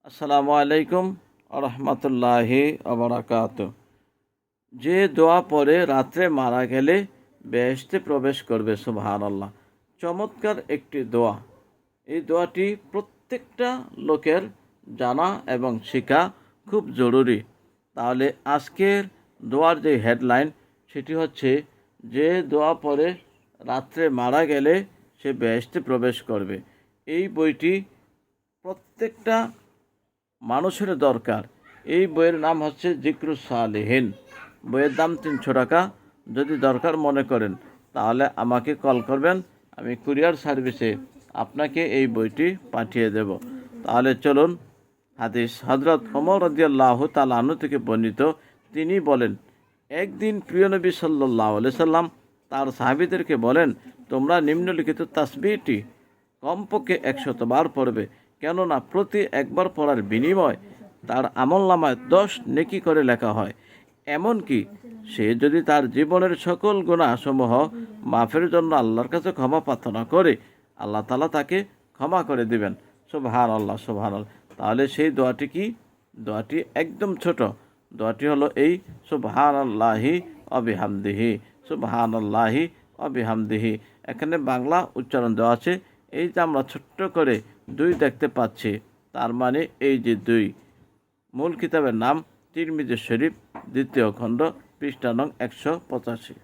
আসসালামু আলাইকুম রহমতুল্লাহি আবরাকাত। যে দোয়া পরে রাত্রে মারা গেলে বেহেশতে প্রবেশ করবে, সুবহানাল্লাহ। চমৎকার একটি দোয়া। এই দোয়াটি প্রত্যেকটা লোকের জানা এবং শেখা খুব জরুরি। তাহলে আজকের দোয়ার যে হেডলাইন সেটি হচ্ছে, যে দোয়া পরে রাত্রে মারা গেলে সে বেহেশতে প্রবেশ করবে। এই বইটি প্রত্যেকটা মানুষের দরকার। এই বইয়ের নাম হচ্ছে জিকরুস সালিহিন। বইয়ের দাম 300 টাকা। যদি দরকার মনে করেন তাহলে আমাকে কল করবেন, আমি কুরিয়ার সার্ভিসে আপনাকে এই বইটি পাঠিয়ে দেব। তাহলে চলুন, হাদিস হযরত ওমর রাদিয়াল্লাহু তাআলা আনহু থেকে বর্ণিত। তিনি বলেন, একদিন প্রিয় নবী সাল্লাল্লাহু আলাইহি সাল্লাম তার সাহাবীদেরকে বলেন, তোমরা নিম্নলিখিত তাসবিহটি কমপক্ষে 100 বার পড়বে, কেননা প্রতি একবার পড়ার বিনিময় তার আমলনামায় 10 নেকি করে লেখা হয়। এমনকি সে যদি তার জীবনের সকল গুনাহসমূহ মাফের জন্য আল্লাহর কাছে ক্ষমা প্রার্থনা করে, আল্লাহ তাআলা তাকে ক্ষমা করে দিবেন। সুবহানাল্লাহ, সুবহানাল্লাহ। তাহলে সেই দোয়াটি কি? দোয়াটি একদম ছোট। দোয়াটি হলো এই, সুবহানাল্লাহি ওয়া বিহামদিহি, সুবহানাল্লাহি ওয়া বিহামদিহি। এখানে বাংলা উচ্চারণ দেওয়া আছে। এই যে আমরা ছোট্ট করে 2 দেখতে পাচ্ছি, তার মানে এই যে 2। মূল কিতাবের নাম তিরমিজি শরীফ, 2য় খণ্ড, পৃষ্ঠা নং 185।